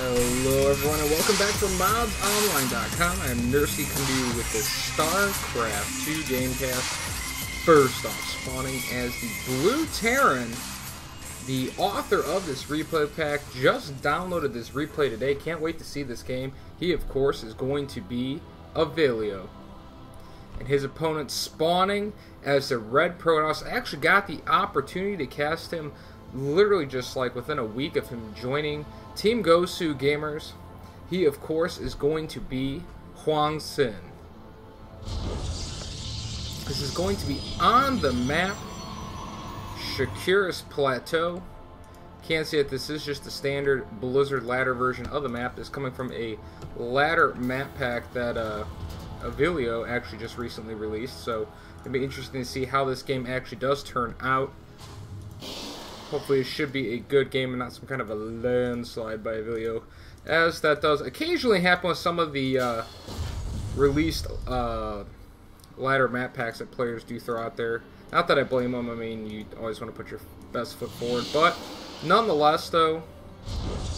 Hello everyone and welcome back to ModsOnline.com. I am Nursey coming to you with the Starcraft 2 Gamecast. First off, spawning as the Blue Terran. The author of this replay pack just downloaded this replay today. Can't wait to see this game. He, of course, is going to be Avilo. And his opponent spawning as the Red Protoss. I actually got the opportunity to cast him literally just like within a week of him joining Team Gosu Gamers. He, of course, is going to be HwangSin. This is going to be on the map Shakuris Plateau. Can't see it. This is just the standard Blizzard ladder version of the map. It's coming from a ladder map pack that Avilo actually just recently released. So it'll be interesting to see how this game actually does turn out. Hopefully it should be a good game and not some kind of a landslide by Avilo, as that does occasionally happen with some of the released ladder map packs that players do throw out there. Not that I blame them. I mean, you always want to put your best foot forward. But nonetheless, though,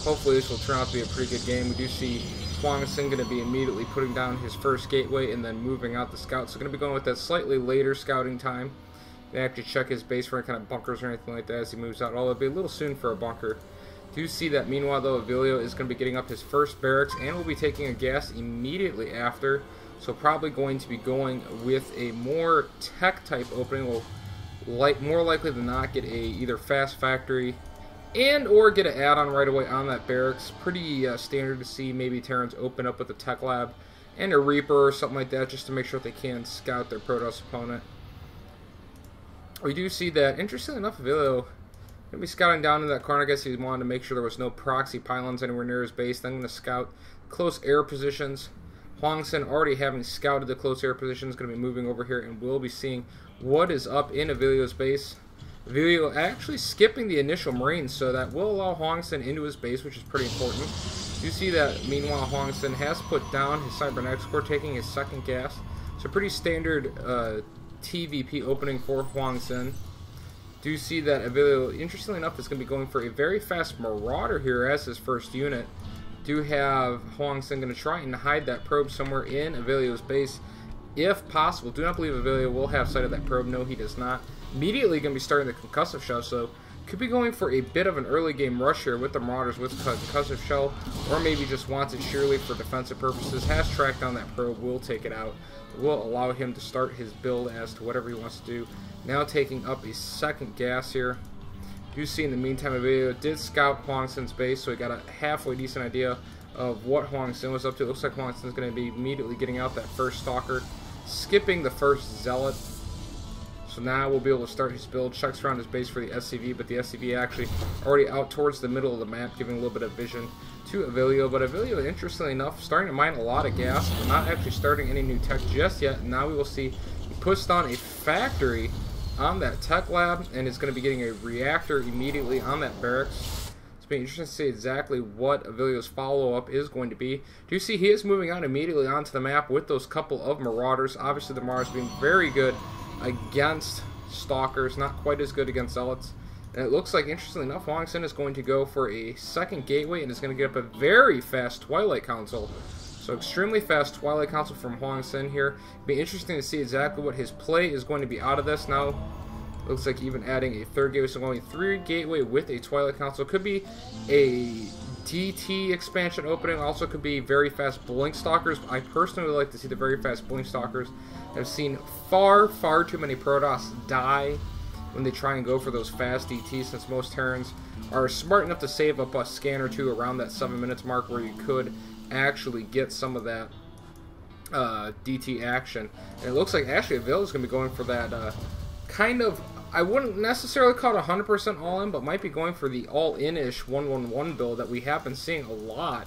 hopefully this will turn out to be a pretty good game. We do see HwangSin going to be immediately putting down his first gateway and then moving out the scouts. So going to be going with that slightly later scouting time. They actually check his base for any kind of bunkers or anything like that as he moves out. Although it'll be a little soon for a bunker. Do see that meanwhile, though, Avilo is going to be getting up his first barracks and will be taking a gas immediately after. So probably going to be going with a more tech type opening. Will more likely than not get a either fast factory and or get an add-on right away on that barracks. Pretty standard to see maybe Terrans open up with a tech lab and a Reaper or something like that just to make sure that they can scout their Protoss opponent. We do see that, interestingly enough, Avilo going to be scouting down in that corner. I guess he wanted to make sure there was no proxy pylons anywhere near his base. Then going to scout close air positions. HwangSin, already having scouted the close air positions, is going to be moving over here, and we'll be seeing what is up in Avilo's base. Avilo actually skipping the initial Marines, so that will allow HwangSin into his base, which is pretty important. You see that, meanwhile, HwangSin has put down his Cybernetics Core, taking his second gas. So pretty standard TVP opening for HwangSin. Do see that Avilo, interestingly enough, is going to be going for a very fast Marauder here as his first unit. Do have HwangSin going to try and hide that probe somewhere in Avilo's base, if possible. Do not believe Avilo will have sight of that probe. No, he does not. Immediately going to be starting the concussive shell, so could be going for a bit of an early game rush here with the Marauders with concussive shell, or maybe just wants it sheerly for defensive purposes. Has tracked down that probe, will take it out. Will allow him to start his build as to whatever he wants to do. Now taking up a second gas here. You see in the meantime, Avilo did scout HwangSin's base, so he got a halfway decent idea of what HwangSin was up to. It looks like HwangSin is going to be immediately getting out that first Stalker, skipping the first Zealot. So now we'll be able to start his build. Checks around his base for the SCV, but the SCV actually already out towards the middle of the map, giving a little bit of vision to Avilo. But Avilo, interestingly enough, starting to mine a lot of gas, but not actually starting any new tech just yet. Now we will see he puts down a factory on that tech lab and is going to be getting a reactor immediately on that barracks. It's been interesting to see exactly what Avilo's follow-up is going to be. Do you see he is moving out immediately onto the map with those couple of Marauders. Obviously the Marauders being very good against Stalkers, not quite as good against Zealots. And it looks like, interestingly enough, HwangSin is going to go for a second gateway and is going to get up a very fast Twilight Council. So extremely fast Twilight Council from HwangSin here. It'll be interesting to see exactly what his play is going to be out of this. Now, looks like even adding a third gateway, so going 3 gateway with a Twilight Council. Could be a DT expansion opening, also could be very fast Blink Stalkers. I personally would like to see the very fast Blink Stalkers. I've seen far too many Protoss die when they try and go for those fast DTs, since most Terrans are smart enough to save up a scan or two around that 7 minutes mark where you could actually get some of that DT action. And it looks like actually Avilo is going to be going for that kind of, I wouldn't necessarily call it 100% all-in, but might be going for the all-in-ish 1-1-1 build that we have been seeing a lot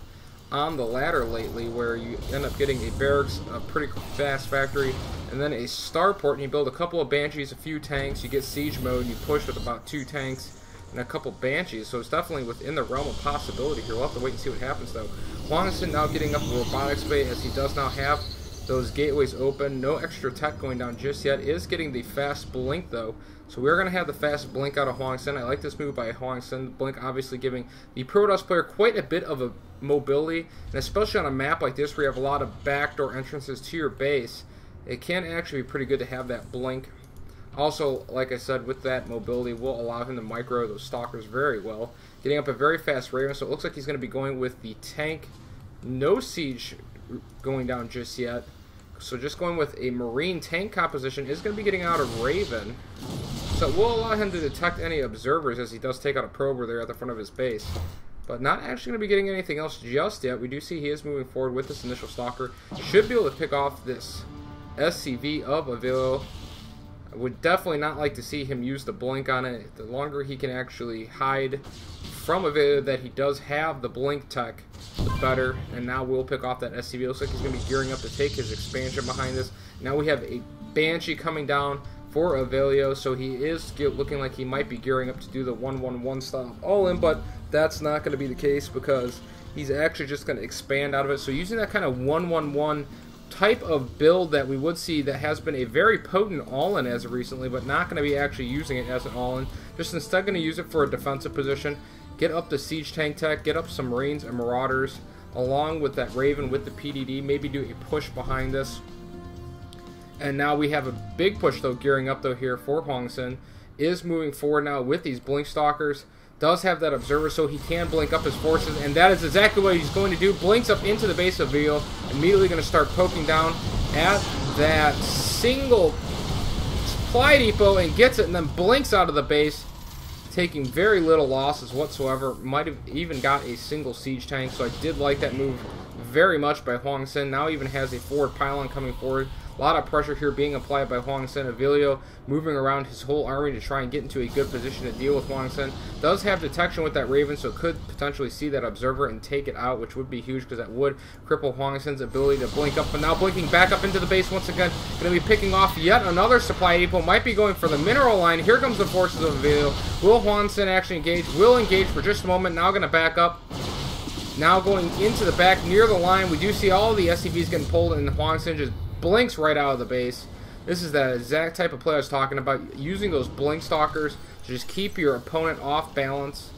on the ladder lately, where you end up getting a barracks, a pretty fast factory, and then a starport, and you build a couple of Banshees, a few tanks, you get siege mode, and you push with about 2 tanks and a couple Banshees, so it's definitely within the realm of possibility here. We'll have to wait and see what happens, though. HwangSin now getting up a robotics bay, as he does now have those gateways open. No extra tech going down just yet. Is getting the fast blink though. So we're going to have the fast blink out of HwangSin. I like this move by HwangSin. Blink obviously giving the Protoss player quite a bit of a mobility. And especially on a map like this where you have a lot of backdoor entrances to your base, it can actually be pretty good to have that blink. Also, like I said, with that mobility will allow him to micro those stalkers very well. Getting up a very fast Raven, so it looks like he's going to be going with the tank. No siege going down just yet. So just going with a Marine tank composition is going to be getting out a Raven. So it will allow him to detect any observers as he does take out a prober there at the front of his base. But not actually going to be getting anything else just yet. We do see he is moving forward with this initial stalker. Should be able to pick off this SCV of Avilo. I would definitely not like to see him use the blink on it. The longer he can actually hide from Avilo that he does have the blink tech, the better. And now we'll pick off that SCV. Looks like he's going to be gearing up to take his expansion behind this. Now we have a Banshee coming down for Avilo, so he is looking like he might be gearing up to do the 1-1-1 style all-in, but that's not going to be the case because he's actually just going to expand out of it. So using that kind of 1-1-1 type of build that we would see that has been a very potent all-in as of recently, but not going to be actually using it as an all-in. Just instead going to use it for a defensive position, get up the siege tank tech, get up some Marines and Marauders, along with that Raven with the PDD, maybe do a push behind this. And now we have a big push though gearing up though here for HwangSin. Is moving forward now with these blink stalkers. Does have that observer so he can blink up his forces, and that is exactly what he's going to do. Blinks up into the base of Avilo, immediately going to start poking down at that single supply depot and gets it, and then blinks out of the base, taking very little losses whatsoever. Might have even got a single siege tank, so I did like that move very much by HwangSin. Now even has a forward pylon coming forward. A lot of pressure here being applied by HwangSin. Avilo moving around his whole army to try and get into a good position to deal with HwangSin. Does have detection with that Raven, so could potentially see that observer and take it out, which would be huge because that would cripple HwangSin's ability to blink up. But now blinking back up into the base once again. Going to be picking off yet another supply depot. Might be going for the mineral line. Here comes the forces of Avilo. Will HwangSin actually engage? Will engage for just a moment. Now going to back up. Now going into the back near the line. We do see all of the SCVs getting pulled, and HwangSin just blinks right out of the base. This is that exact type of play I was talking about, using those blink stalkers to just keep your opponent off balance.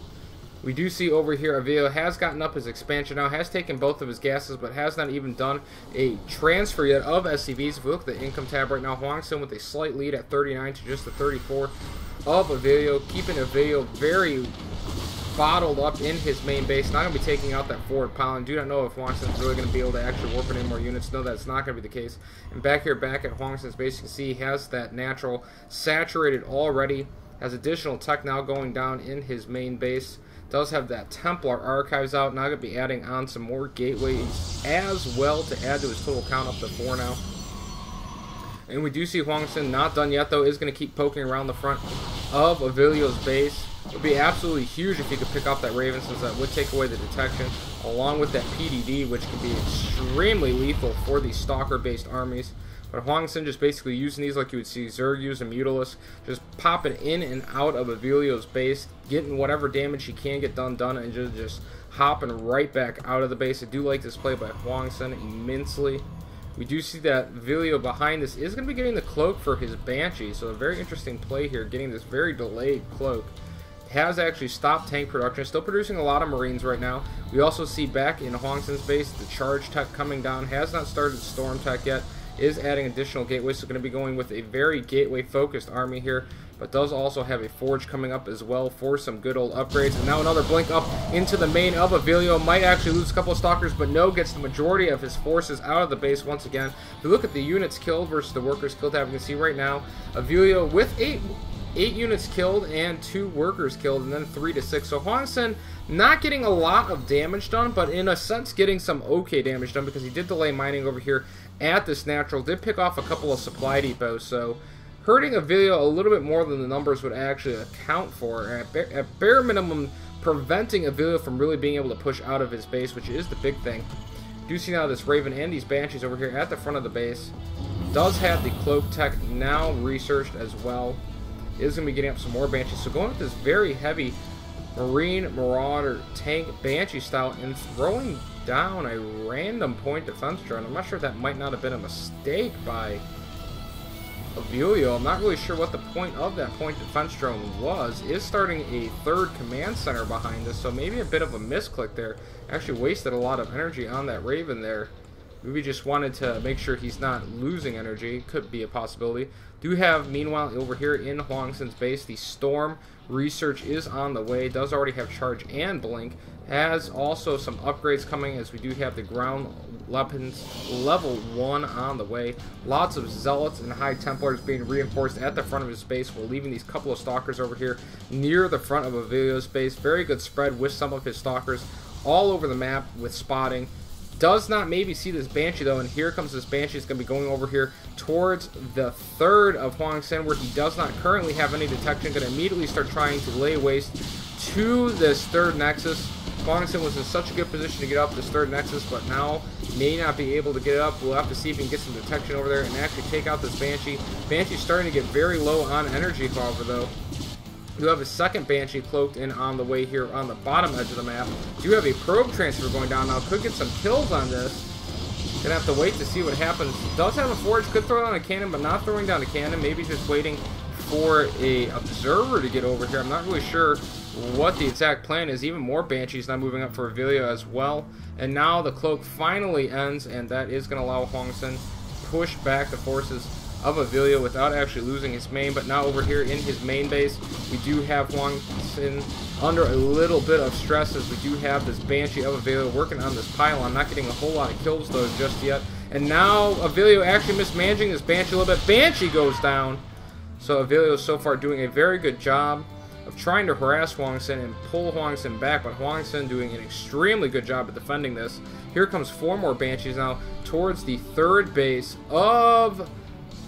We do see over here Avilo has gotten up his expansion now, has taken both of his gases, but has not even done a transfer yet of SCVs. If we look at the income tab right now, HwangSin with a slight lead at 39 to just the 34 of Avilo, keeping Avilo very bottled up in his main base. Not going to be taking out that forward pylon. Do not know if HwangSin's really going to be able to actually warp in any more units. No, that's not going to be the case. And back here, back at HwangSin's base, you can see he has that natural saturated already. Has additional tech now going down in his main base. Does have that Templar archives out. Now going to be adding on some more gateways as well to add to his total count up to 4 now. And we do see HwangSin not done yet though. Is going to keep poking around the front of Avilo's base. It would be absolutely huge if he could pick off that Raven, since that would take away the detection, along with that PDD, which can be extremely lethal for these stalker-based armies. But HwangSin just basically using these like you would see Zerg use and Mutalisk, just popping in and out of Avilo's base, getting whatever damage he can get done, and just hopping right back out of the base. I do like this play by HwangSin immensely. We do see that Avilo behind this is going to be getting the cloak for his Banshee, so a very interesting play here, getting this very delayed cloak. Has actually stopped tank production, still producing a lot of Marines right now. We also see back in HwangSin's base the charge tech coming down, has not started storm tech yet, is adding additional gateways, so going to be going with a very gateway focused army here, but does also have a forge coming up as well for some good old upgrades. And now another blink up into the main of Avilo. Might actually lose a couple of stalkers, but no, gets the majority of his forces out of the base once again. If you look at the units killed versus the workers killed tab, you can see right now Avilo with 8 units killed and 2 workers killed, and then 3 to 6. So HwangSin not getting a lot of damage done, but in a sense getting some okay damage done, because he did delay mining over here at this natural, did pick off a couple of supply depots, so hurting Avilo a little bit more than the numbers would actually account for. At bare minimum, preventing Avilo from really being able to push out of his base, which is the big thing. Do see now this Raven and these Banshees over here at the front of the base. Does have the cloak tech now researched as well. Is going to be getting up some more Banshees. So going with this very heavy Marine Marauder tank Banshee style and throwing down a random point defense drone. I'm not sure if that might not have been a mistake by Avilo. I'm not really sure what the point of that point defense drone was. Is starting a third command center behind us, so maybe a bit of a misclick there. Actually wasted a lot of energy on that Raven there. Maybe just wanted to make sure he's not losing energy. Could be a possibility. Do have, meanwhile, over here in HwangSin's base, the Storm research is on the way. Does already have charge and blink. Has also some upgrades coming, as we do have the ground weapons level 1 on the way. Lots of Zealots and High Templars being reinforced at the front of his base. We're leaving these couple of Stalkers over here near the front of Avilo's base. Very good spread with some of his Stalkers all over the map with spotting. Does not maybe see this Banshee though, and here comes this Banshee. It's going to be going over here towards the third of HwangSin, where he does not currently have any detection. Going to immediately start trying to lay waste to this third Nexus. HwangSin was in such a good position to get up this third Nexus, but now may not be able to get it up. We'll have to see if he can get some detection over there and actually take out this Banshee. Banshee's starting to get very low on energy, however, though. You have a second Banshee cloaked in on the way here on the bottom edge of the map. Do have a probe transfer going down now. Could get some kills on this. Gonna have to wait to see what happens. Does have a forge. Could throw down a cannon, but not throwing down a cannon. Maybe just waiting for a observer to get over here. I'm not really sure what the exact plan is. Even more Banshees now moving up for Avilo as well. And now the cloak finally ends, and that is going to allow HwangSin push back the forces of Avilo without actually losing his main. But now over here in his main base, we do have HwangSin under a little bit of stress, as we do have this Banshee of Avilo working on this pylon. Not getting a whole lot of kills though just yet. And now Avilo actually mismanaging this Banshee a little bit. Banshee goes down. So Avilo so far doing a very good job of trying to harass HwangSin and pull HwangSin back, but HwangSin doing an extremely good job at defending this. Here comes 4 more Banshees now towards the third base of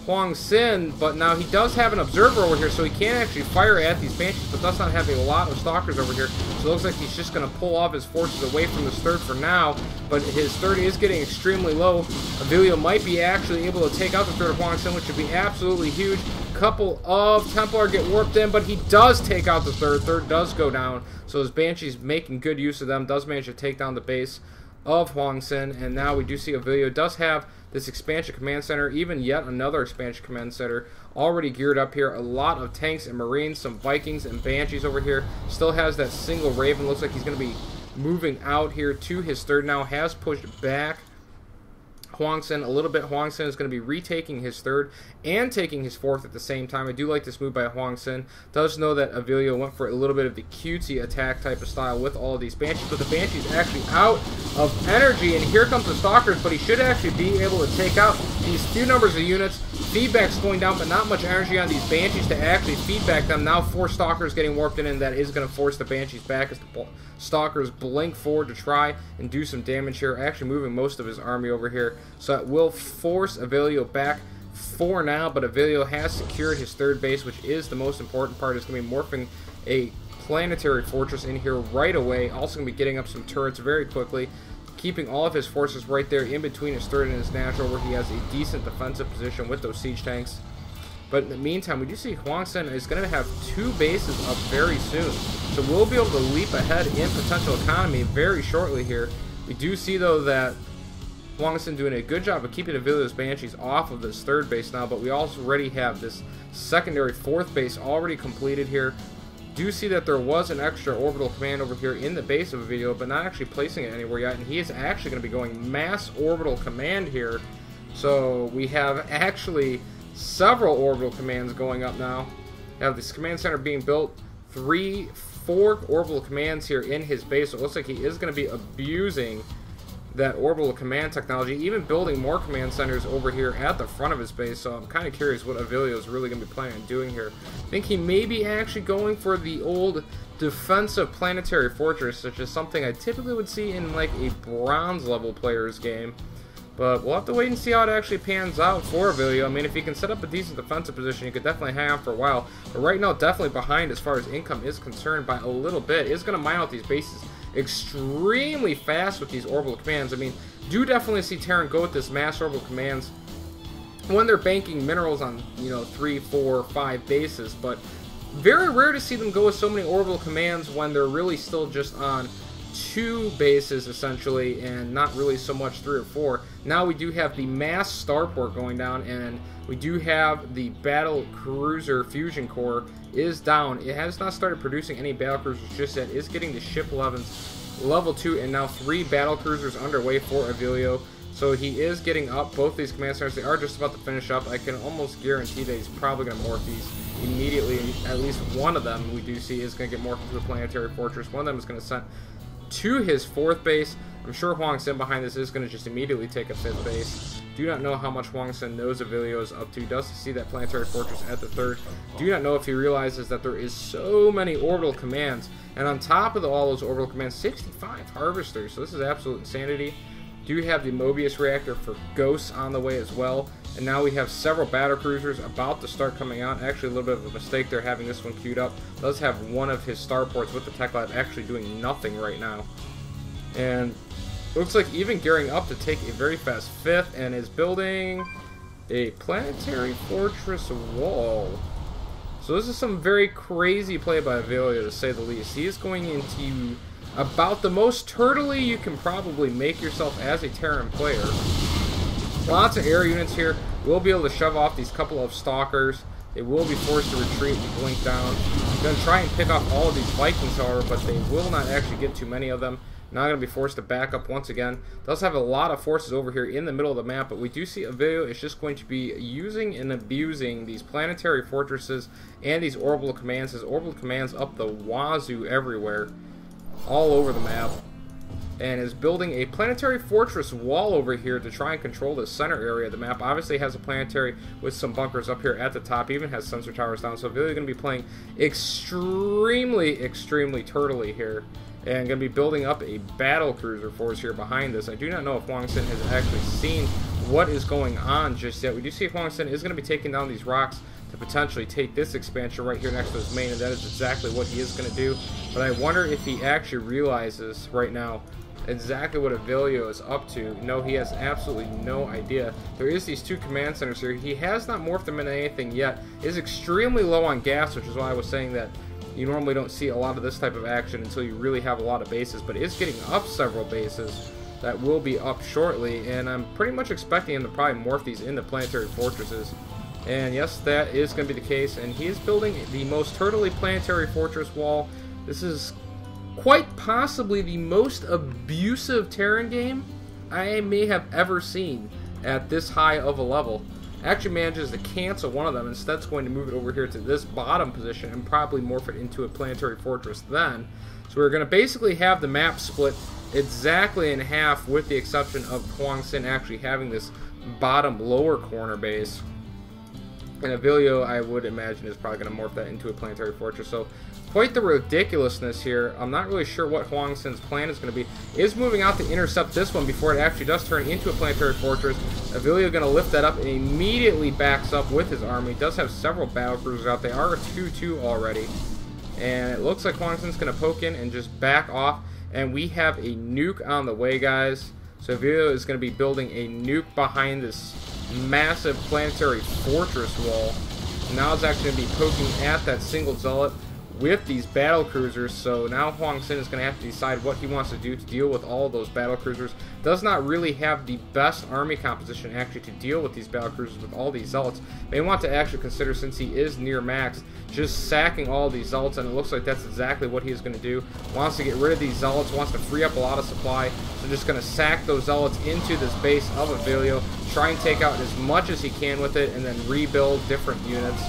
HwangSin, but now he does have an observer over here, so he can actually fire at these Banshees, but does not have a lot of Stalkers over here. So it looks like he's just going to pull off his forces away from this third for now, but his third is getting extremely low. Avilo might be actually able to take out the third of HwangSin, which would be absolutely huge. Couple of Templar get warped in, but he does take out the third. Third does go down, so his Banshee's making good use of them. Does manage to take down the base of HwangSin, and now we do see Avilo does have this expansion command center, even yet another expansion command center already geared up here. A lot of tanks and marines, some Vikings and Banshees over here. Still has that single Raven. Looks like he's going to be moving out here to his third now. Has pushed back HwangSin a little bit. HwangSin is going to be retaking his third and taking his fourth at the same time. I do like this move by HwangSin. Does know that Avilo went for a little bit of the cutesy attack type of style with all of these Banshees, but the Banshee's actually out of energy, and here comes the Stalkers, but he should actually be able to take out these few numbers of units. Feedback's going down, but not much energy on these Banshees to actually feedback them. Now 4 Stalkers getting warped in, and that is going to force the Banshees back as the Stalkers blink forward to try and do some damage here. Actually moving most of his army over here, so it will force Avilo back for now, but Avilo has secured his third base, which is the most important part. It's going to be morphing a planetary fortress in here right away. Also going to be getting up some turrets very quickly, keeping all of his forces right there in between his third and his natural, where he has a decent defensive position with those siege tanks. But in the meantime, we do see HwangSin is going to have 2 bases up very soon, so we'll be able to leap ahead in potential economy very shortly here. We do see though that HwangSin doing a good job of keeping Avilo's Banshees off of this third base now, but we also already have this secondary 4th base already completed here. Do see that there was an extra orbital command over here in the base of Avilo, but not actually placing it anywhere yet, and he is actually going to be going mass orbital command here. So we have actually several orbital commands going up now. Have this command center being built, 4 orbital commands here in his base, so it looks like he is going to be abusing that orbital command technology, even building more command centers over here at the front of his base. So I'm kind of curious what Avilo is really going to be planning on doing here. I think he may be actually going for the old defensive planetary fortress, which is something I typically would see in like a bronze level player's game. But we'll have to wait and see how it actually pans out for Avilo. I mean, if he can set up a decent defensive position, he could definitely hang on for a while. But right now, definitely behind as far as income is concerned by a little bit. Is going to mine out these bases extremely fast with these orbital commands. I mean, do definitely see Terran go with this mass orbital commands when they're banking minerals on, you know, 3, 4, 5 bases, but very rare to see them go with so many orbital commands when they're really still just on 2 bases essentially, and not really so much 3 or 4. Now we do have the mass starport going down, and we do have the battle cruiser fusion core is down. It has not started producing any battle cruisers just yet. It's getting the ship 11s level 2, and now 3 battle cruisers underway for Avilo. So he is getting up both these command centers. They are just about to finish up. I can almost guarantee that he's probably going to morph these immediately. At least one of them we do see is going to get morphed into a planetary fortress. One of them is going to send to his 4th base. I'm sure HwangSin behind this is going to just immediately take a 5th base. Do not know how much HwangSin knows Avilo is up to. Does see that planetary fortress at the 3rd. Do not know if he realizes that there is so many orbital commands. And on top of all those orbital commands, 65 harvesters. So this is absolute insanity. Do have the Mobius reactor for ghosts on the way as well. And now we have several battle cruisers about to start coming out. Actually, a little bit of a mistake there having this one queued up. Does have one of his starports with the tech lab actually doing nothing right now. And looks like even gearing up to take a very fast 5th, and is building a planetary fortress wall. So this is some very crazy play by Avilo, to say the least. He is going into about the most turtly you can probably make yourself as a Terran player. Lots of air units here. We'll be able to shove off these couple of stalkers. They will be forced to retreat and blink down. I'm going to try and pick off all of these Vikings, however, but they will not actually get too many of them. Now going to be forced to back up once again. Does have a lot of forces over here in the middle of the map, but we do see Avilo is just going to be using and abusing these planetary fortresses and these orbital commands. His orbital commands up the wazoo everywhere, all over the map, and is building a planetary fortress wall over here to try and control the center area of the map. Obviously has a planetary with some bunkers up here at the top, even has sensor towers down, so Avilo going to be playing extremely turtly here, and going to be building up a battle cruiser force here behind this. I do not know if HwangSin has actually seen what is going on just yet. We do see HwangSin is going to be taking down these rocks to potentially take this expansion right here next to his main, and that is exactly what he is going to do. But I wonder if he actually realizes right now exactly what Avilo is up to. No, he has absolutely no idea. There is these 2 command centers here. He has not morphed them into anything yet. Is extremely low on gas, which is why I was saying that you normally don't see a lot of this type of action until you really have a lot of bases, but is getting up several bases that will be up shortly, and I'm pretty much expecting him to probably morph these into planetary fortresses. And yes, that is going to be the case, and he is building the most turtly planetary fortress wall. This is quite possibly the most abusive Terran game I may have ever seen at this high of a level. Actually manages to cancel one of them. Instead, it's going to move it over here to this bottom position and probably morph it into a planetary fortress then. So we're going to basically have the map split exactly in half, with the exception of HwangSin actually having this bottom lower corner base. And Avilo, I would imagine, is probably going to morph that into a planetary fortress. So quite the ridiculousness here. I'm not really sure what HwangSin's plan is going to be. Is moving out to intercept this one before it actually does turn into a planetary fortress. Avilo going to lift that up and immediately backs up with his army. Does have several battle cruisers out. They are a 2-2 already. And it looks like HwangSin's going to poke in and just back off. And we have a nuke on the way, guys. So Avilo is going to be building a nuke behind this massive planetary fortress wall. Now it's actually going to be poking at that single zealot with these battle cruisers. So now HwangSin is going to have to decide what he wants to do to deal with all of those battle cruisers. Does not really have the best army composition actually to deal with these battle cruisers with all these zealots. They want to actually consider, since he is near max, just sacking all these zealots, and it looks like that's exactly what he is going to do. Wants to get rid of these zealots, wants to free up a lot of supply, so just going to sack those zealots into this base of Avilo, try and take out as much as he can with it, and then rebuild different units.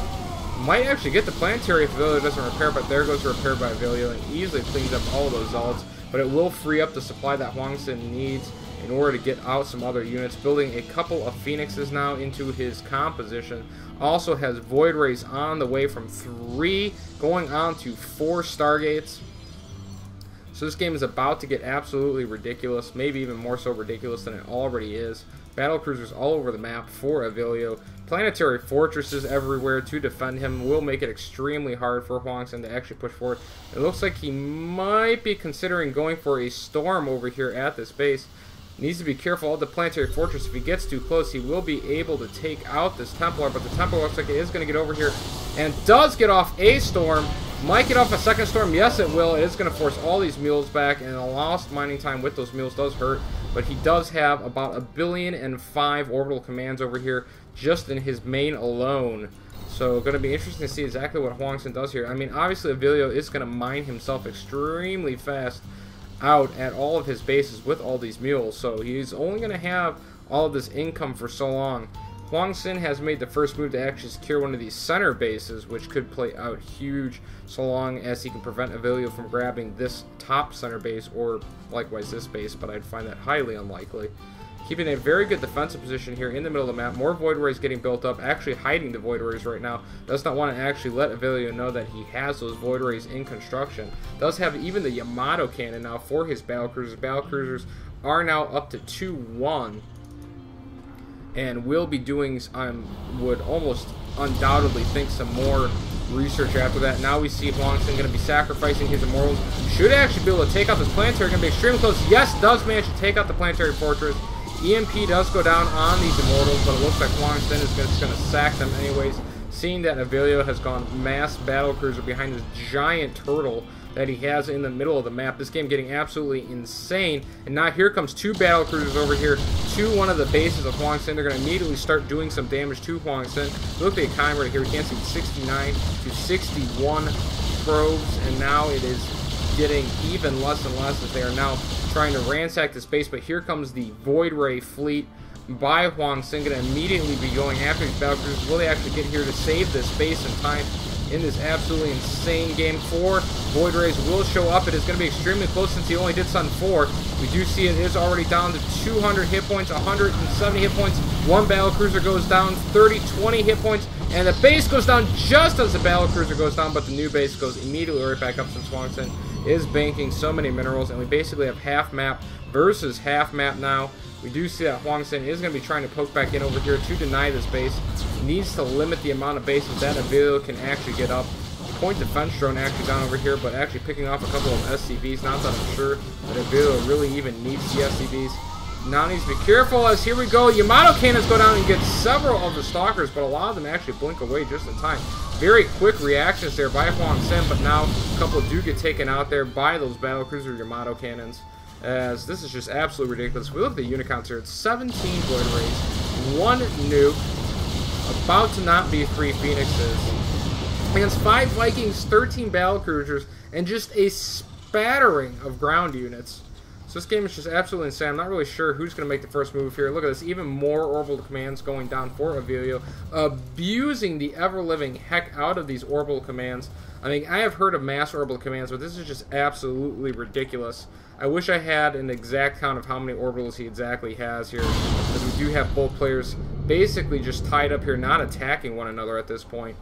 Might actually get the planetary if Avilo doesn't repair, but there goes the repair by Avilo, and easily cleans up all of those zealots. But it will free up the supply that HwangSin needs in order to get out some other units. Building a couple of Phoenixes now into his composition. Also has Void Rays on the way from 3 going on to 4 Stargates. So this game is about to get absolutely ridiculous, maybe even more so ridiculous than it already is. Battle cruisers all over the map for Avilo. Planetary fortresses everywhere to defend him will make it extremely hard for HwangSin to actually push forward. It looks like he might be considering going for a storm over here at this base. Needs to be careful of the planetary fortress. If he gets too close, he will be able to take out this Templar, but the Templar looks like it is going to get over here and does get off a storm. Might get off a second storm. Yes, it will. It is going to force all these mules back, and a lost mining time with those mules does hurt. But he does have about 1,000,000,005 orbital commands over here just in his main alone. So going to be interesting to see exactly what HwangSin does here. I mean, obviously Avilo is going to mine himself extremely fast out at all of his bases with all these mules. So he's only going to have all of this income for so long. HwangSin has made the first move to actually secure one of these center bases, which could play out huge so long as he can prevent Avilo from grabbing this top center base or likewise this base, but I'd find that highly unlikely. Keeping a very good defensive position here in the middle of the map. More Void Rays getting built up, actually hiding the Void Rays right now. Does not want to actually let Avilo know that he has those Void Rays in construction. Does have even the Yamato cannon now for his battlecruisers. Battlecruisers are now up to 2-1. And will be doing, would almost undoubtedly think some more research after that. Now we see HwangSin going to be sacrificing his immortals. Should actually be able to take out this planetary. Going to be extremely close. Yes, does manage to take out the planetary fortress. EMP does go down on these immortals, but it looks like HwangSin is just going to sack them anyways. Seeing that Avilo has gone mass battlecruiser behind this giant turtle that he has in the middle of the map. This game getting absolutely insane. And now here comes two battlecruisers over here to one of the bases of HwangSin. They're going to immediately start doing some damage to HwangSin. Look at the economy right here. We can see 69 to 61 probes, and now it is getting even less and less as they are now trying to ransack this base. But here comes the Void Ray fleet by HwangSin, going to immediately be going after these battlecruisers. Will they actually get here to save this base in time in this absolutely insane game? 4 Void Rays will show up. It is going to be extremely close since he only did Sun 4. We do see it is already down to 200 hit points, 170 hit points. One battlecruiser goes down, 20 hit points, and the base goes down just as the battlecruiser goes down, but the new base goes immediately right back up since HwangSin is banking so many minerals, and we basically have half map versus half map now. We do see that HwangSin is going to be trying to poke back in over here to deny this base. Needs to limit the amount of bases that Avilo can actually get up. Point defense drone actually down over here, but actually picking off a couple of SCVs. Not that I'm sure that Avilo really even needs the SCVs. Now needs to be careful as here we go. Yamato cannons go down and get several of the stalkers, but a lot of them actually blink away just in time. Very quick reactions there by HwangSin, but now a couple do get taken out there by those battlecruiser Yamato cannons. As this is just absolutely ridiculous. If we look at the unit counts here, it's 17 Void Rays, 1 nuke, about to not be 3 Phoenixes, against 5 Vikings, 13 battlecruisers, and just a spattering of ground units. So this game is just absolutely insane. I'm not really sure who's going to make the first move here. Look at this, even more orbital commands going down for Avilo, abusing the ever-living heck out of these orbital commands. I mean, I have heard of mass orbital commands, but this is just absolutely ridiculous. I wish I had an exact count of how many orbitals he exactly has here, because we do have both players basically just tied up here, not attacking one another at this point.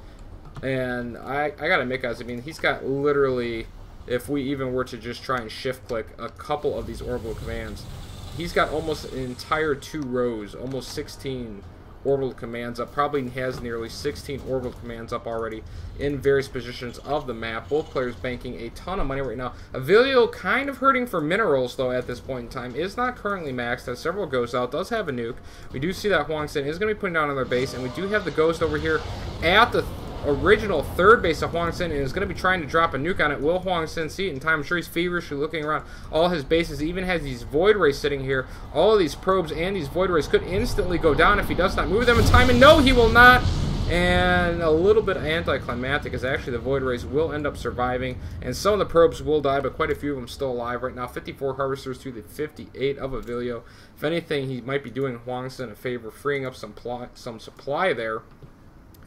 And I gotta admit, guys, I mean, he's got literally, if we even were to just try and shift click a couple of these orbital commands, he's got almost an entire 2 rows, almost 16 orbital commands up. Probably has nearly 16 orbital commands up already in various positions of the map. Both players banking a ton of money right now. Avilo kind of hurting for minerals though at this point in time. Is not currently maxed, has several ghosts out, does have a nuke. We do see that HwangSin is going to be putting down another base, and we do have the ghost over here at the original 3rd base of HwangSin, and is going to be trying to drop a nuke on it. Will HwangSin see it in time? I'm sure he's feverishly looking around all his bases. He even has these Void Rays sitting here. All of these probes and these Void Rays could instantly go down if he does not move them in time, and no, he will not. And a little bit anticlimactic is actually the Void Rays will end up surviving, and some of the probes will die, but quite a few of them still alive right now. 54 harvesters to the 58 of Avilo. If anything, he might be doing HwangSin a favor, freeing up some supply there.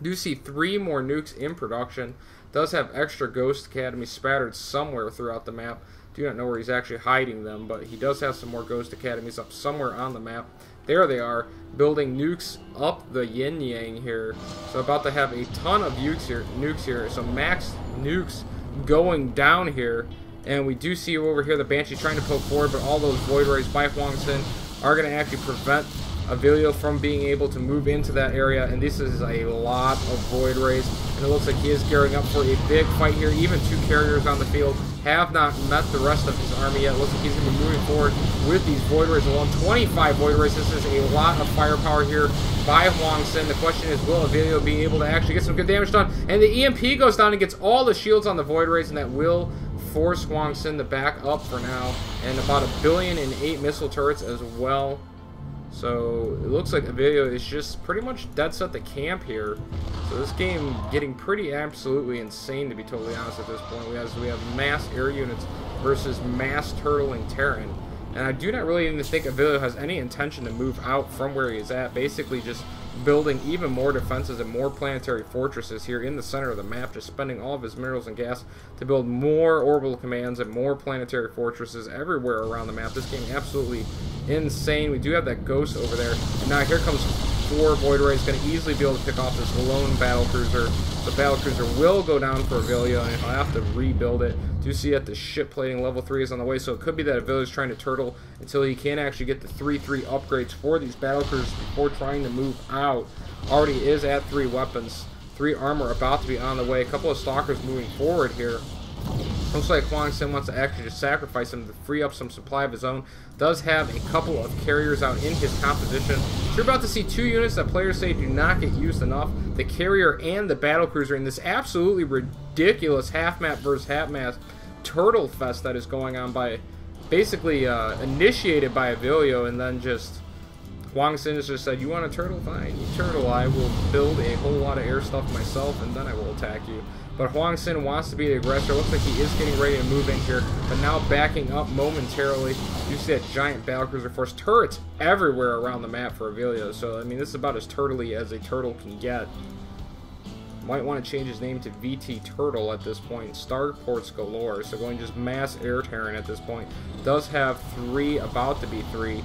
Do see 3 more nukes in production. Does have extra Ghost Academies spattered somewhere throughout the map. Do not know where he's actually hiding them, but he does have some more Ghost Academies up somewhere on the map. There they are, building nukes up the yin-yang here. So about to have a ton of nukes here. So max nukes going down here. And we do see over here the Banshee trying to poke forward, but all those Void Rays by HwangSin are going to actually prevent Avilo from being able to move into that area, and this is a lot of Void Rays, and it looks like he is gearing up for a big fight here. Even 2 carriers on the field have not met the rest of his army yet. Looks like he's going to be moving forward with these Void Rays alone. 25 Void Rays. This is a lot of firepower here by HwangSin. The question is, will Avilo be able to actually get some good damage done? And the EMP goes down and gets all the shields on the Void Rays, and that will force HwangSin to back up for now. And about 1 billion and 8 missile turrets as well. So it looks like Avilo is just pretty much dead set to camp here. So this game getting pretty absolutely insane, to be totally honest at this point. We have mass air units versus mass turtling Terran. And I do not really even think Avilo has any intention to move out from where he is at. Basically just building even more defenses and more planetary fortresses here in the center of the map, just spending all of his minerals and gas to build more orbital commands and more planetary fortresses everywhere around the map. This game absolutely insane. We do have that ghost over there, and now here comes 4 Void Rays, going to easily be able to pick off this lone battlecruiser. The battlecruiser will go down for Avilo, and I'll have to rebuild it. Do see that the ship plating level 3 is on the way, so it could be that Avilo is trying to turtle until he can actually get the 3-3 upgrades for these battlecruisers before trying to move out. Already is at 3 weapons, 3 armor about to be on the way. A couple of stalkers moving forward here. Looks like HwangSin wants to actually just sacrifice him to free up some supply of his own. Does have a couple of carriers out in his composition. So you're about to see 2 units that players say do not get used enough. The carrier and the battlecruiser in this absolutely ridiculous half-map versus half-map turtle fest that is going on by, basically initiated by Avilo, and then just HwangSin has just said, you want a turtle? Fine, you turtle. I will build a whole lot of air stuff myself, and then I will attack you. But HwangSin wants to be the aggressor. Looks like he is getting ready to move in here, but now backing up momentarily. You see that giant battlecruiser force. Turrets everywhere around the map for Avilo. So, I mean, this is about as turtley as a turtle can get. Might want to change his name to VT Turtle at this point. Starports galore. So going just mass air Terran at this point. Does have 3, about to be 3.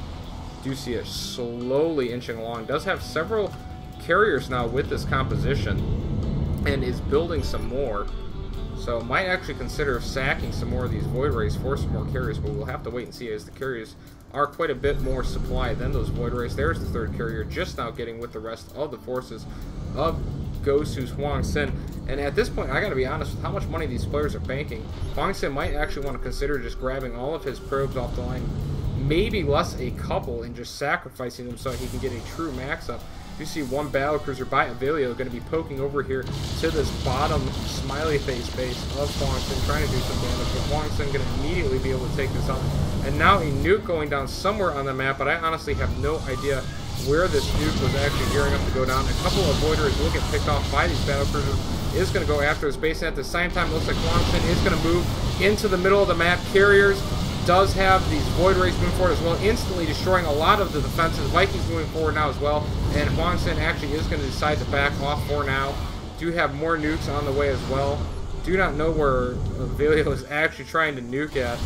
Do see it slowly inching along. Does have several carriers now with this composition, and is building some more. So might actually consider sacking some more of these Void Rays for some more carriers, but we'll have to wait and see, as the carriers are quite a bit more supply than those Void Rays. There's the 3rd carrier just now getting with the rest of the forces of Gosu's HwangSin. And at this point, I gotta be honest with how much money these players are banking. HwangSin might actually want to consider just grabbing all of his probes off the line, maybe less a couple, and just sacrificing them so he can get a true max up. You see 1 battlecruiser by Avilo going to be poking over here to this bottom smiley face base of HwangSin, trying to do some damage, but HwangSin going to immediately be able to take this out. And now a nuke going down somewhere on the map, but I honestly have no idea where this nuke was actually gearing up to go down. A couple of Void Rays will get picked off by these battlecruisers. Is going to go after his base, and at the same time, it looks like HwangSin is going to move into the middle of the map. Carriers does have these Void Rays moving forward as well, instantly destroying a lot of the defenses. Vikings moving forward now as well, and HwangSin actually is going to decide to back off for now. Do have more nukes on the way as well. Do not know where Avilo is actually trying to nuke at.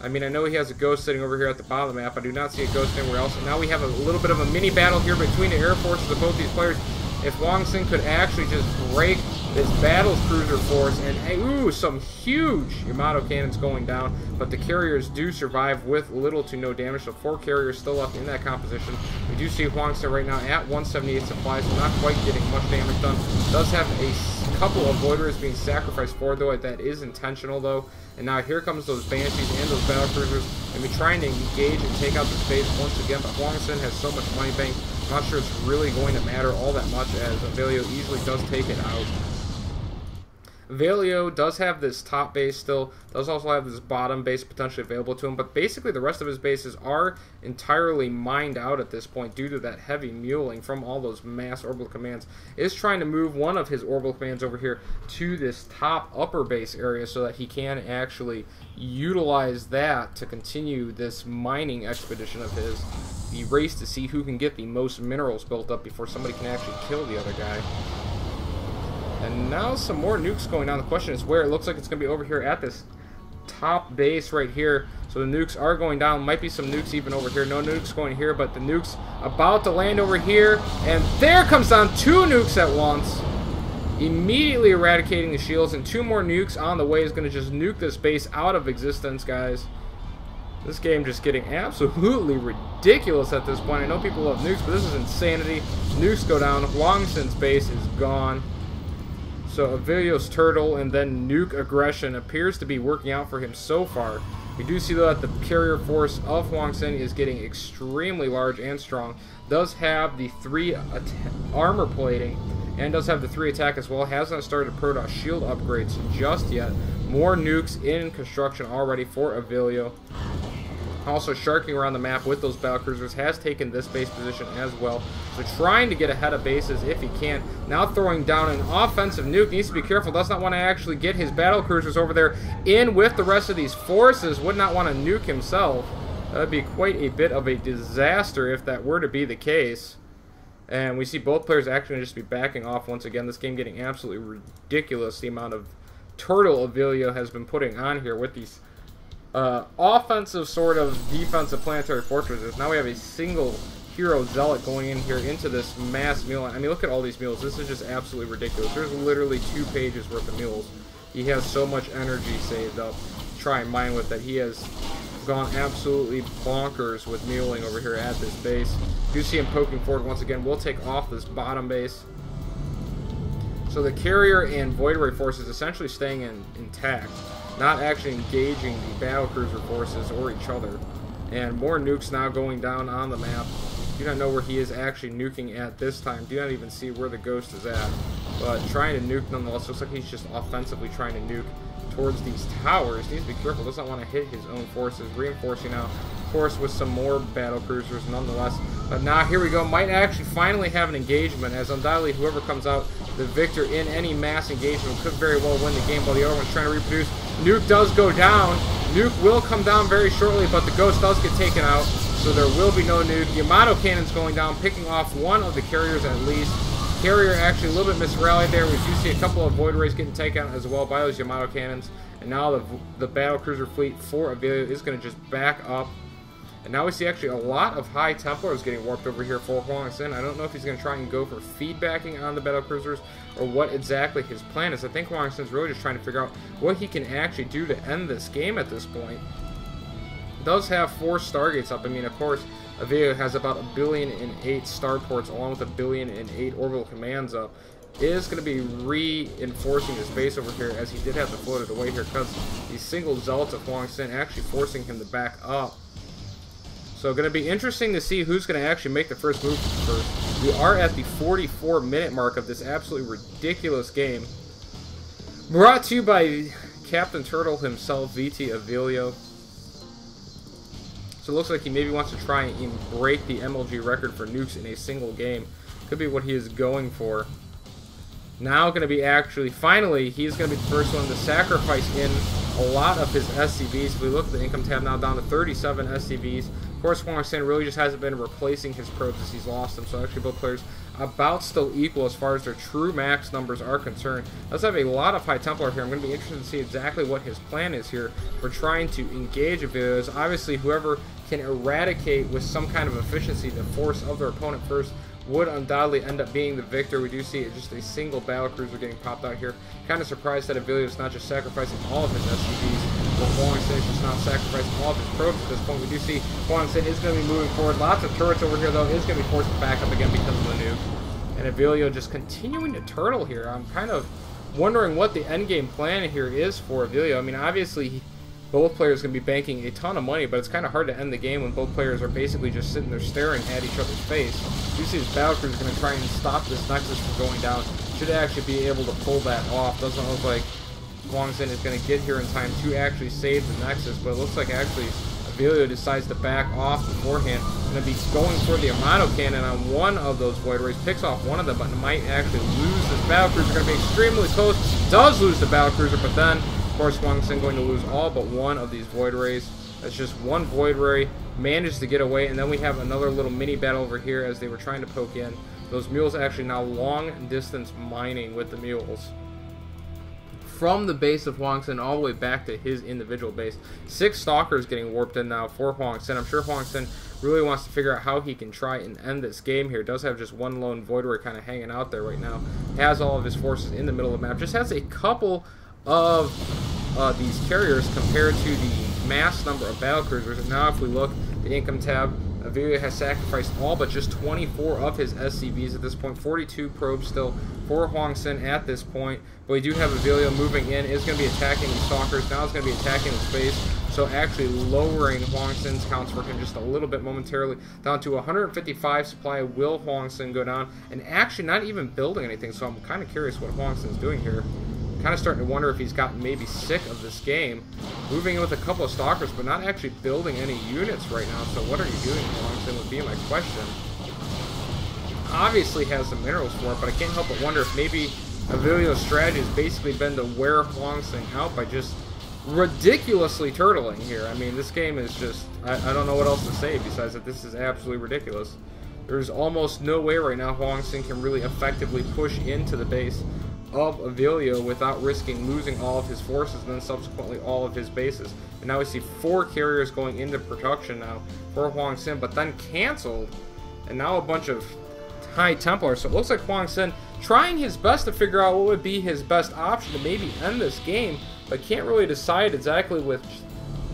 I mean, I know he has a ghost sitting over here at the bottom of the map. I do not see a ghost anywhere else. And now we have a little bit of a mini battle here between the air forces of both these players. If HwangSin could actually just break this battlecruiser force, and hey, ooh, some huge Yamato cannons going down, but the carriers do survive with little to no damage. So 4 carriers still left in that composition. We do see HwangSin right now at 178 supplies, so not quite getting much damage done. Does have a couple of Void Rays being sacrificed for, though. That is intentional, though. And now here comes those Banshees and those battlecruisers, and we're trying to engage and take out the space once again, but HwangSin has so much money banked, I'm not sure it's really going to matter all that much, as Avilo easily does take it out. Avilo does have this top base still, does also have this bottom base potentially available to him, but basically the rest of his bases are entirely mined out at this point due to that heavy muling from all those mass orbital commands. Is trying to move one of his orbital commands over here to this top upper base area so that he can actually utilize that to continue this mining expedition of his. The race to see who can get the most minerals built up before somebody can actually kill the other guy. And now some more nukes going down. The question is where. It looks like it's going to be over here at this top base right here. So the nukes are going down. Might be some nukes even over here. No nukes going here, but the nukes about to land over here. And there comes down 2 nukes at once. Immediately eradicating the shields, and 2 more nukes on the way is going to just nuke this base out of existence, guys. This game just getting absolutely ridiculous at this point. I know people love nukes, but this is insanity. Nukes go down. HwangSin's base is gone. So Avilio's turtle and then nuke aggression appears to be working out for him so far. We do see, though, that the carrier force of HwangSin is getting extremely large and strong. Does have the 3 armor plating and does have the 3 attack as well. Has not started Protoss shield upgrades just yet. More nukes in construction already for Avilo. Also sharking around the map with those battlecruisers. Has taken this base position as well. So trying to get ahead of bases if he can. Now throwing down an offensive nuke. Needs to be careful. Does not want to actually get his battlecruisers over there in with the rest of these forces. Would not want to nuke himself. That would be quite a bit of a disaster if that were to be the case. And we see both players actually just be backing off once again. This game getting absolutely ridiculous. The amount of turtle Avilo has been putting on here with these offensive sort of defensive planetary fortresses. Now we have a single hero zealot going in here into this mass mule. I mean, look at all these mules. This is just absolutely ridiculous. There's literally 2 pages worth of mules. He has so much energy saved up to try and mine with that. He has gone absolutely bonkers with muling over here at this base. You see him poking forward once again. We'll take off this bottom base. So the carrier and void ray forces essentially staying intact, not actually engaging the battlecruiser forces or each other. And more nukes now going down on the map. Do not know where he is actually nuking at this time. Do not even see where the ghost is at. But trying to nuke nonetheless. Looks like he's just offensively trying to nuke towards these towers. Needs to be careful. Does not want to hit his own forces. Reinforcing now, of course, with some more battlecruisers nonetheless. But now here we go. Might actually finally have an engagement, as undoubtedly whoever comes out the victor in any mass engagement could very well win the game while the other one's trying to reproduce. Nuke does go down. Nuke will come down very shortly, but the ghost does get taken out, so there will be no nuke. Yamato cannon's going down, picking off one of the carriers at least. Carrier actually a little bit misrallied there. We do see a couple of void rays getting taken out as well by those Yamato cannons. And now the battlecruiser fleet for Avilo is going to just back up. And now we see actually a lot of High Templars getting warped over here for HwangSin. I don't know if he's going to try and go for feedbacking on the battlecruisers or what exactly his plan is. I think HwangSin's really just trying to figure out what he can actually do to end this game at this point. Does have 4 Stargates up. I mean, of course, Avilo has about 1 billion and 8 starports along with 1 billion and 8 orbital commands up. Is going to be reinforcing his base over here, as he did have to float it away here because these single zealots of HwangSin actually forcing him to back up. So going to be interesting to see who's going to actually make the first move first. We are at the 44-minute mark of this absolutely ridiculous game. Brought to you by Captain Turtle himself, VT Avilo. So it looks like he maybe wants to try and break the MLG record for nukes in a single game. Could be what he is going for. Now going to be actually, finally, he's going to be the first one to sacrifice in a lot of his SCVs. If we look at the income tab now, down to 37 SCVs. Of course, HwangSin really just hasn't been replacing his probes as he's lost them. So actually both players about still equal as far as their true max numbers are concerned. Let's have a lot of High Templar here. I'm going to be interested to see exactly what his plan is here for trying to engage Avilo. Obviously, whoever can eradicate with some kind of efficiency the force of their opponent first would undoubtedly end up being the victor. We do see just a single battlecruiser getting popped out here. Kind of surprised that Avilo is not just sacrificing all of his SCVs, but HwangSin is just not sacrificing all of his probes at this point. We do see HwangSin is going to be moving forward. Lots of turrets over here, though, is going to be forced to back up again because of the nuke. And Avilo just continuing to turtle here. I'm kind of wondering what the endgame plan here is for Avilo. I mean, obviously, both players are going to be banking a ton of money, but it's kind of hard to end the game when both players are basically just sitting there staring at each other's face. You see this battlecruiser is going to try and stop this Nexus from going down. Should actually be able to pull that off. Doesn't look like HwangSin is going to get here in time to actually save the Nexus, but it looks like actually Avilo decides to back off beforehand. Going to be going for the Yamato cannon on one of those void rays. Picks off one of them, but might actually lose this battlecruiser. Going to be extremely close. Does lose the battlecruiser, but then of course, HwangSin going to lose all but one of these void rays. That's just one void ray. Manages to get away, and then we have another little mini battle over here as they were trying to poke in. Those mules actually now long distance mining with the mules from the base of HwangSin all the way back to his individual base. 6 stalkers getting warped in now for HwangSin. I'm sure HwangSin really wants to figure out how he can try and end this game here. Does have just one lone void ray kind of hanging out there right now. Has all of his forces in the middle of the map. Just has a couple of these carriers compared to the mass number of battlecruisers. And now if we look, the income tab, Avilo has sacrificed all but just 24 of his SCVs at this point. 42 probes still for HwangSin at this point. But we do have Avilo moving in, is going to be attacking these stalkers. Now it's going to be attacking his base. So actually lowering HwangSin's counts for him just a little bit momentarily. Down to 155 supply. Will HwangSin go down? And actually not even building anything. So I'm kind of curious what HwangSin's doing here. Kind of starting to wonder if he's gotten maybe sick of this game. Moving in with a couple of stalkers, but not actually building any units right now. So what are you doing, HwangSin, would be my question. Obviously has the minerals for it, but I can't help but wonder if maybe Avilo's strategy has basically been to wear HwangSin out by just ridiculously turtling here. I mean, this game is just, I don't know what else to say besides that this is absolutely ridiculous. There's almost no way right now HwangSin can really effectively push into the base of Avilo without risking losing all of his forces and then subsequently all of his bases. And now we see 4 carriers going into production now for HwangSin, but then canceled, and now a bunch of High Templars. So it looks like HwangSin trying his best to figure out what would be his best option to maybe end this game, but can't really decide exactly with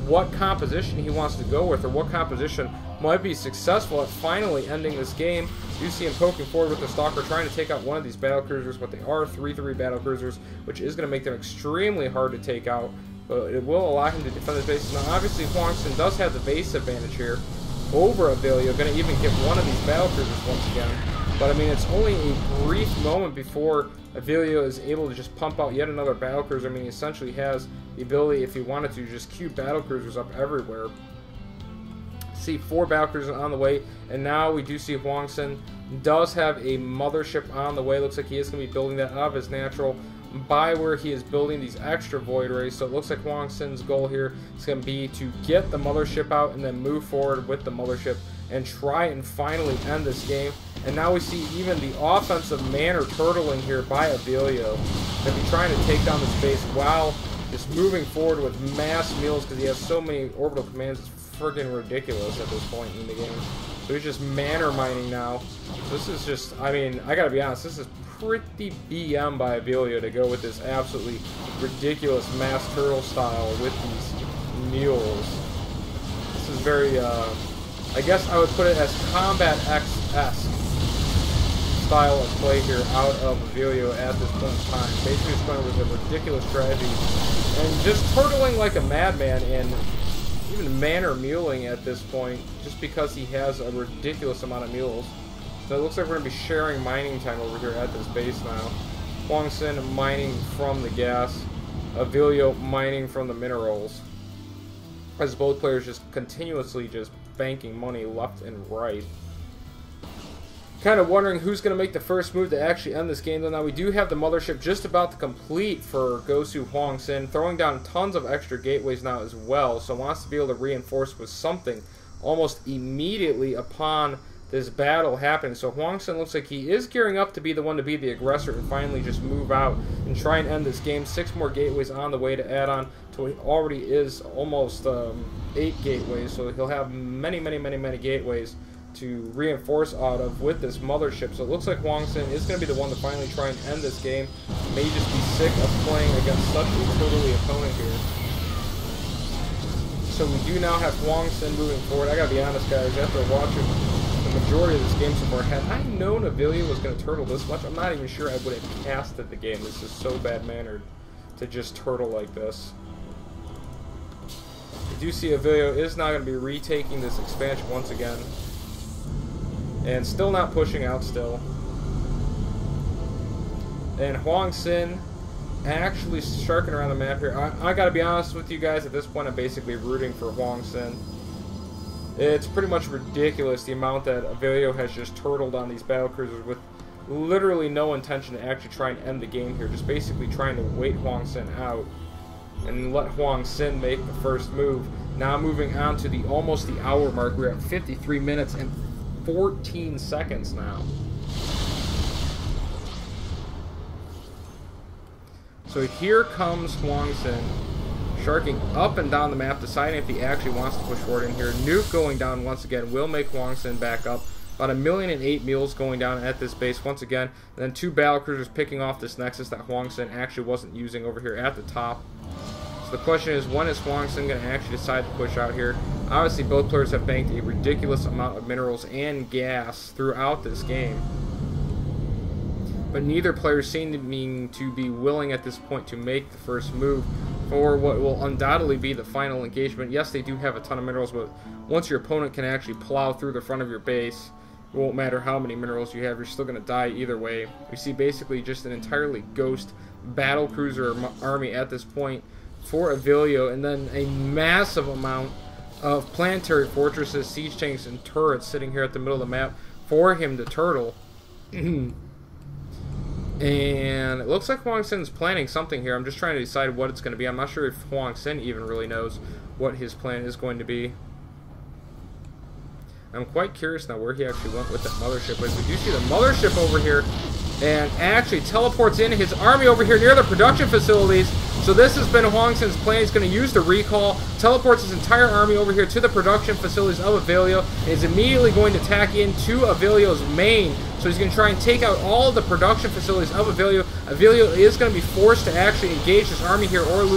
what composition he wants to go with, or what composition might be successful at finally ending this game. You see him poking forward with the Stalker, trying to take out one of these battlecruisers, but they are 3-3 battlecruisers, which is going to make them extremely hard to take out, but it will allow him to defend his bases. Now, obviously, HwangSin does have the base advantage here over Avilo, going to even get one of these battlecruisers once again, but I mean, it's only a brief moment before Avilo is able to just pump out yet another battlecruiser. I mean, he essentially has the ability, if he wanted to, just queue battlecruisers up everywhere. See 4 battlecruisers on the way, and now we do see HwangSin does have a mothership on the way. Looks like he is going to be building that out of his natural by where he is building these extra void rays. So it looks like HwangSin's goal here is going to be to get the mothership out and then move forward with the mothership and try and finally end this game. And now we see even the offensive manner turtling here by Avilo. Going to be trying to take down this base while just moving forward with mass meals because he has so many orbital commands. It's friggin' ridiculous at this point in the game. So he's just manor mining now. This is just, I mean, I gotta be honest, this is pretty BM by Avilo to go with this absolutely ridiculous mass turtle style with these mules. This is very, I guess I would put it as Combat X-esque style of play here out of Avilo at this point in time. Basically just going with a ridiculous strategy and just turtling like a madman and even manor muling at this point, just because he has a ridiculous amount of mules. So it looks like we're going to be sharing mining time over here at this base now. HwangSin mining from the gas, Avilo mining from the minerals, as both players just continuously just banking money left and right. Kind of wondering who's going to make the first move to actually end this game. Though now we do have the mothership just about to complete for Gosu HwangSin, throwing down tons of extra gateways now as well, so wants to be able to reinforce with something almost immediately upon this battle happening. So HwangSin looks like he is gearing up to be the one to be the aggressor and finally just move out and try and end this game. 6 more gateways on the way to add on to what already is almost 8 gateways, so he'll have many gateways to reinforce out of with this mothership. So it looks like HwangSin is going to be the one to finally try and end this game. May just be sick of playing against such a totally opponent here. So we do now have HwangSin moving forward. I gotta be honest, guys, after watching the majority of this game so far, had I known Avilo was going to turtle this much, I'm not even sure I would have casted the game. This is so bad-mannered to just turtle like this. You do see Avilo is now going to be retaking this expansion once again. And still not pushing out still. And HwangSin actually sharking around the map here. I gotta be honest with you guys, at this point I'm basically rooting for HwangSin. It's pretty much ridiculous the amount that Avilo has just turtled on these battlecruisers with literally no intention to actually try and end the game here. Just basically trying to wait HwangSin out and let HwangSin make the first move. Now moving on to almost the hour mark. We're at 53 minutes and 14 seconds now. So here comes HwangSin, sharking up and down the map, deciding if he actually wants to push forward in here. Nuke going down once again will make HwangSin back up. About 1,000,008 mules going down at this base once again. And then 2 battlecruisers picking off this nexus that HwangSin actually wasn't using over here at the top. So the question is, when is HwangSin going to actually decide to push out here? Obviously, both players have banked a ridiculous amount of minerals and gas throughout this game. But neither player seem to be willing at this point to make the first move for what will undoubtedly be the final engagement. Yes, they do have a ton of minerals, but once your opponent can actually plow through the front of your base, it won't matter how many minerals you have, you're still going to die either way. We see basically just an entirely ghost battle cruiser army at this point for Avilo, and then a massive amount of planetary fortresses, siege tanks, and turrets sitting here at the middle of the map for him to turtle. And it looks like HwangSin's planning something here. I'm just trying to decide what it's going to be. I'm not sure if HwangSin even really knows what his plan is going to be. I'm quite curious now where he actually went with that mothership. But we do see the mothership over here, and actually teleports in his army over here near the production facilities. So this has been HwangSin's plan. He's going to use the recall, teleports his entire army over here to the production facilities of Avilo, and is immediately going to attack into Avilo's main. So he's going to try and take out all of the production facilities of Avilo. Avilo is going to be forced to actually engage this army here, or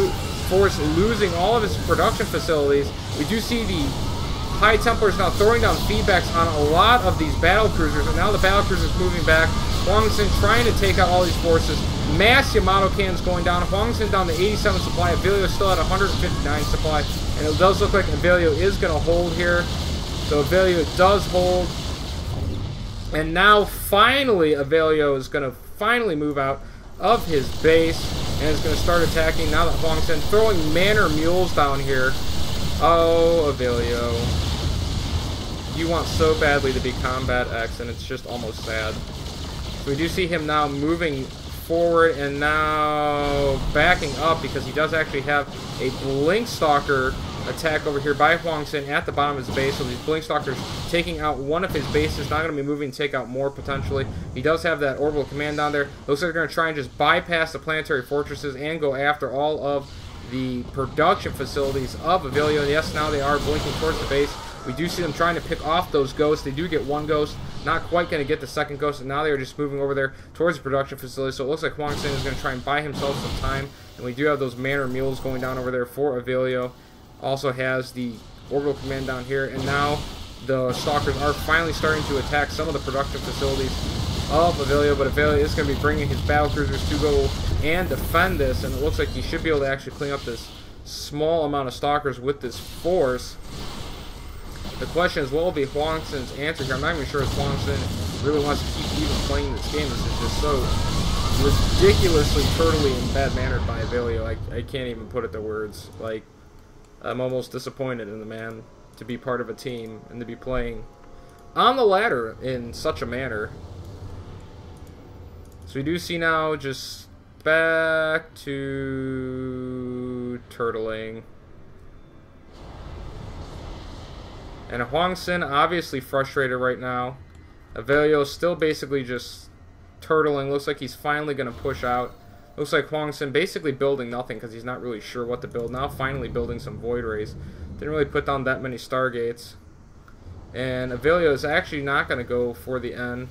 force losing all of his production facilities. We do see the High Templars now throwing down feedbacks on a lot of these battle cruisers, and now the battle cruisers moving back. HwangSin trying to take out all these forces. Mass Yamato cannons going down. HwangSin down to 87 supply. Avilo still at 159 supply, and it does look like Avilo is going to hold here. So Avilo does hold. And now, finally, Avilo is going to finally move out of his base and is going to start attacking now that HwangSin throwing Manor Mules down here. Oh, Avilo. You want so badly to be Combat X, and it's just almost sad. So we do see him now moving forward and now backing up because he does actually have a Blink Stalker attack over here by HwangSin at the bottom of his base. So these Blink Stalkers taking out one of his bases, not going to be moving to take out more potentially. He does have that orbital command down there. Looks like they're going to try and just bypass the planetary fortresses and go after all of the production facilities of Avilo. And yes, now they are blinking towards the base. We do see them trying to pick off those ghosts. They do get one ghost, not quite going to get the second ghost, and now they are just moving over there towards the production facility. So it looks like HwangSin is going to try and buy himself some time, and we do have those Manor Mules going down over there for Avilo. Also has the orbital command down here, and now the Stalkers are finally starting to attack some of the production facilities of Avilo, but Avilo is going to be bringing his battle cruisers to go and defend this, and it looks like he should be able to actually clean up this small amount of Stalkers with this force. The question is, what will be HwangSin's answer here? I'm not even sure if HwangSin really wants to keep even playing this game. This is just so ridiculously turtly and bad-mannered by Avilo. I can't even put it to words. Like, I'm almost disappointed in the man to be part of a team and to be playing on the ladder in such a manner. So we do see now just back to turtling. And HwangSin obviously frustrated right now. Avilo still basically just turtling. Looks like he's finally going to push out. Looks like HwangSin basically building nothing because he's not really sure what to build. Now finally building some Void Rays. Didn't really put down that many Stargates. And Avilo is actually not going to go for the N.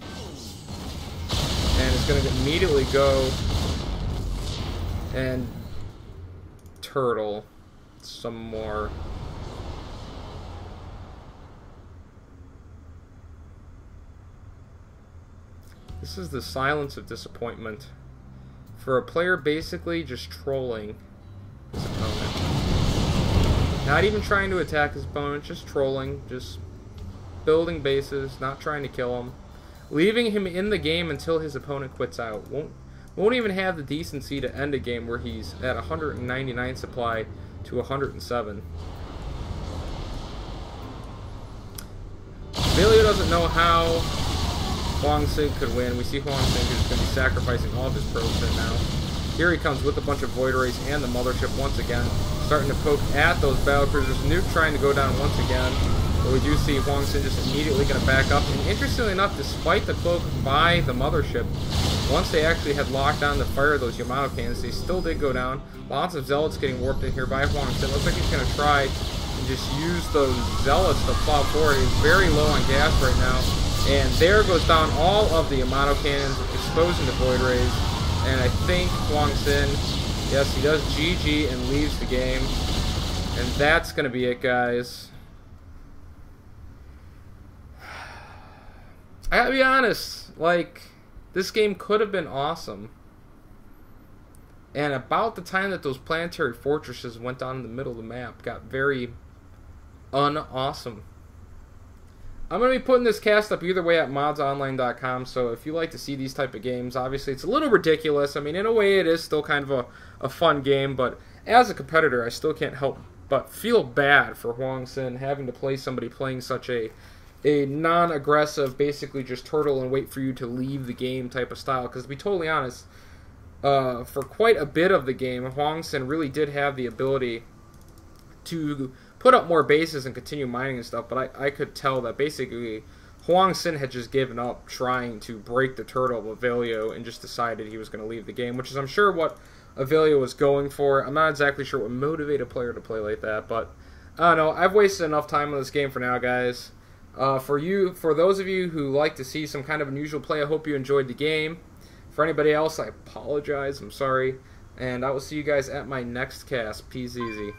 And is going to immediately go and turtle some more. This is the silence of disappointment for a player basically just trolling his opponent. Not even trying to attack his opponent, just trolling, just building bases, not trying to kill him. Leaving him in the game until his opponent quits out. Won't even have the decency to end a game where he's at 199 supply to 107. Avilo doesn't know how HwangSin could win. We see HwangSin who's going to be sacrificing all of his probes right now. Here he comes with a bunch of Void Rays and the mothership once again, starting to poke at those battle cruisers. Nuke trying to go down once again, but we do see HwangSin just immediately going to back up. And interestingly enough, despite the cloak by the mothership, once they actually had locked down the fire of those Yamato cannons, they still did go down. Lots of Zealots getting warped in here by HwangSin. Looks like he's going to try and just use those Zealots to plow forward. He's very low on gas right now. And there goes down all of the Yamato cannons, exposing the Void Rays. And I think HwangSin Yes, he does GG and leaves the game. And that's going to be it, guys. I gotta be honest, like, this game could have been awesome. And about the time that those planetary fortresses went down in the middle of the map, got very unawesome. I'm going to be putting this cast up either way at modsonline.com, so if you like to see these type of games, obviously it's a little ridiculous. I mean, in a way it is still kind of a fun game, but as a competitor, I still can't help but feel bad for HwangSin having to play somebody playing such a non-aggressive, basically just turtle and wait for you to leave the game type of style. Because to be totally honest, for quite a bit of the game, HwangSin really did have the ability to put up more bases and continue mining and stuff, but I could tell that basically HwangSin had just given up trying to break the turtle of Avilo and just decided he was going to leave the game, which is, I'm sure, what Avilo was going for. I'm not exactly sure what motivated a player to play like that, but I don't know. I've wasted enough time on this game for now, guys. For those of you who like to see some kind of unusual play, I hope you enjoyed the game. For anybody else, I apologize. I'm sorry. And I will see you guys at my next cast. Peace easy.